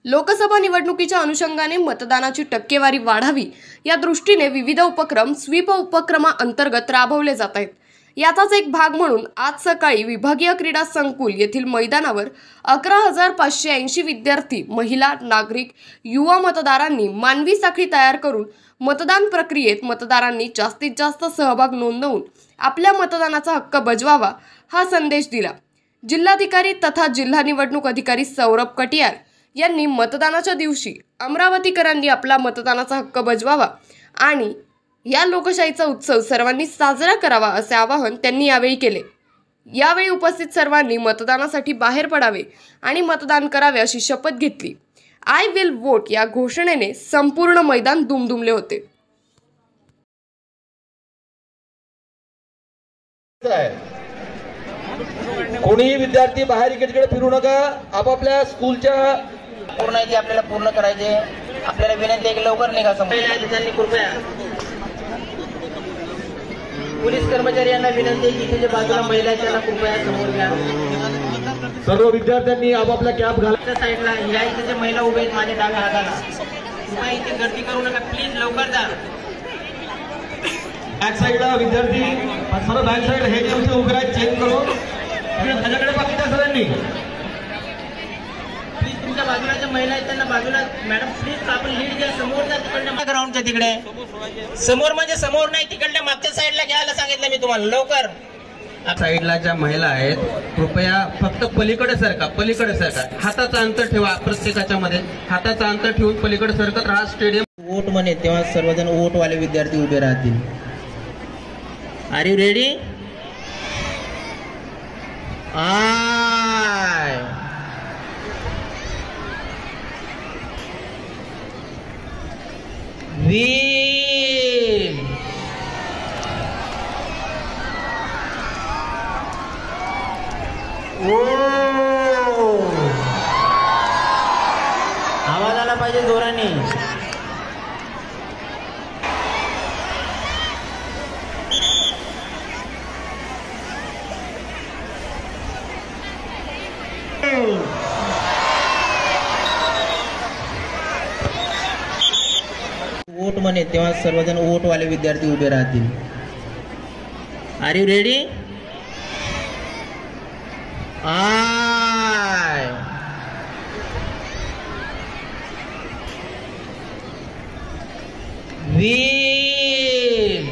लोकसभा निवडणुकीच्या अनुषंगाने मतदानाची टक्केवारी वाढावी या दृष्टीने विविध उपक्रम स्वीप उपक्रमाअंतर्गत राबवले जात आहेत। याचाच एक भाग म्हणून आज सकाळी विभागीय क्रीडा संकुल येथील मैदानावर 11,580 विद्यार्थी, महिला, नागरिक, युवा मतदारांनी मानवी साखळी तयार करून मतदान प्रक्रियेत मतदारांनी जास्तीत जास्त सहभाग नोंदवून आपल्या मतदानाचा हक्क बजवावा हा संदेश दिला। जिल्हाधिकारी तथा जिल्हा निवडणूक अधिकारी सौरभ कटियार यांनी मतदानाच्या दिवशी अमरावतीकरांनी आपला मतदानाचा हक्क बजवावा आणि या लोकशाहीचा उत्सव सर्वांनी साजरा करावा असे आवाहन त्यांनी यावेळी केले। यावेळी उपस्थित सर्वांनी मतदानासाठी बाहेर पडावे आणि मतदान करावे अशी शपथ घेतली। आय विल वोट या घोषणेने संपूर्ण मैदान दुमदुमले होते। कोणीही विद्यार्थी बाहेर इकडे फिरू नका। आपापल्या स्कूलच्या पूर्ण आहे ते आपल्याला पूर्ण करायचे। आपल्याला विनंती आहे की लवकर निघा। त्यांनी कृपया पोलीस कर्मचाऱ्यांना विनंती आहे की इथे जे बाजूला महिला आहेत त्यांना कृपया समोर घ्या। सर्व विद्यार्थ्यांनी आपापल्या कॅप घालायच्या साईडला या इथे जे महिला उभे आहेत माझ्या डाव्या हाताला, तुम्ही इथे गर्दी करू नका, प्लीज लवकर जा। बॅक साईडला विद्यार्थी सर्व बॅक साईड हे जे उभे आहेत चेक करू त्याच्याकडे बाकीच्या सरांनी प्लीज तुमच्या बाजूला जे महिला आहेत त्यांना बाजूला, मॅडम प्लीज आपण लीड घ्या, समोर जा तिकडल्या ग्राउंडच्या तिकडे। समोर म्हणजे समोर नाही, तिकडल्या मागच्या साईडला घ्यायला सांगितलं मी तुम्हाला, लवकर। साईडला ज्या महिला आहेत कृपया फक्त पलीकडे सरका, पलीकडे सरका, हाताचं अंतर ठेवा, प्रत्येकाच्या मध्ये हाताचं अंतर ठेवून पलीकडे सरकत राहा। स्टेडियम वोट म्हणे तेव्हा सर्वजण वोट वाले विद्यार्थी उभे राहतील। Are you ready? I will आवाज आला पाहिजे जोराने। वोट म्हणे तेव्हा सर्वजण वोट वाले विद्यार्थी उभे राहतील। Are you ready? I will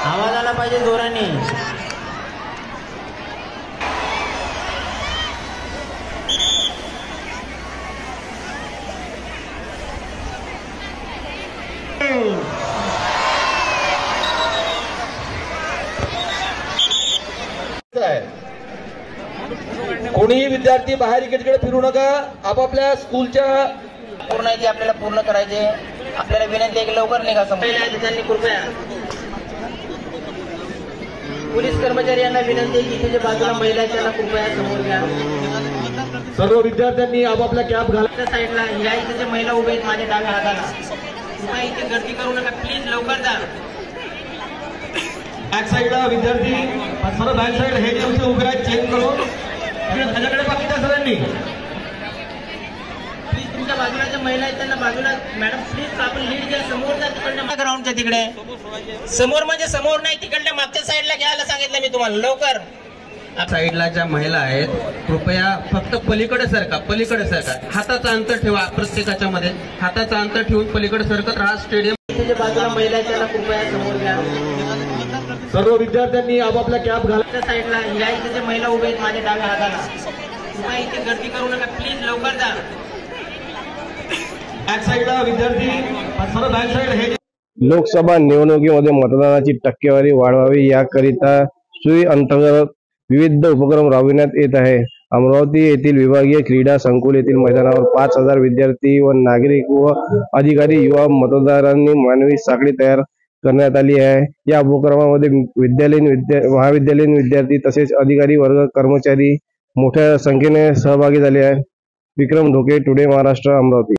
आवाज आला पाहिजे जोराने। कोणीही विद्यार्थी बाहेर इकडे फिरू नका। आपापल्या स्कूलच्या पूर्ण आहे ते आपल्याला पूर्ण करायचे। आपल्याला विनंती आहे की लवकर निघा। त्यांनी कृपया पोलीस कर्मचाऱ्यांना विनंती आहे की इथे जे बाजूला महिला आहेत त्यांना कृपया समोर घ्या। सर्व विद्यार्थ्यांनी आपापल्या कॅप घालायच्या साईडला या इथे जे महिला उभे आहेत माझ्या डाव्या हाताला, तुम्ही इथे गर्दी करू नका, प्लीज लवकर जा। बॅक साईडला विद्यार्थी सर्व बॅक साईड हे जे उभे आहेत चेक करू त्याच्याकडे बाकीच्या सरांनी प्लीज तुमच्या बाजूला जे महिला आहेत त्यांना बाजूला, मॅडम प्लीज आपण लीड घ्या, समोर जा तिकडल्या ग्राउंडच्या तिकडे। समोर म्हणजे समोर नाही, तिकडल्या मागच्या साईडला घ्यायला सांगितलं मी तुम्हाला, लवकर। साईडला ज्या महिला आहेत कृपया फक्त पलीकडे सरका, पलीकडे सरका, हाताचं अंतर ठेवा, प्रत्येकाच्या मध्ये हाताचं अंतर ठेवून पलीकडे सरकत राहा। स्टेडियम इथे जे बाजूला महिला आहेत त्यांना कृपया समोर घ्या। सर्व विद्यार्थ्यांनी आपापल्या कॅप घालायच्या साईडला या इथे जे महिला उभे आहेत माझ्या डाव्या हाताला, तुम्ही इथे गर्दी करू नका, प्लीज लवकर जा। बॅक साईडला विद्यार्थी सर्व बॅक साईड हे लोकसभा निवडणुकीमध्ये मतदानाची टक्केवारी वाढवावी याकरिता सुई अंतर्गत विविध उपक्रम राबविण्यात येत आहे। अमरावती येथील विभागीय क्रीडा संकुल येथील मैदानावर 5,000 विद्यार्थी व नागरिक व अधिकारी, युवा मतदारांनी मानवी साखळी तयार करण्यात आली आहे। या उपक्रमामध्ये महाविद्यालयीन विद्यार्थी तसेच अधिकारी वर्ग, कर्मचारी मोठ्या संख्येने सहभागी झाले आहे। विक्रम ढोके, टुडे महाराष्ट्र, अमरावती।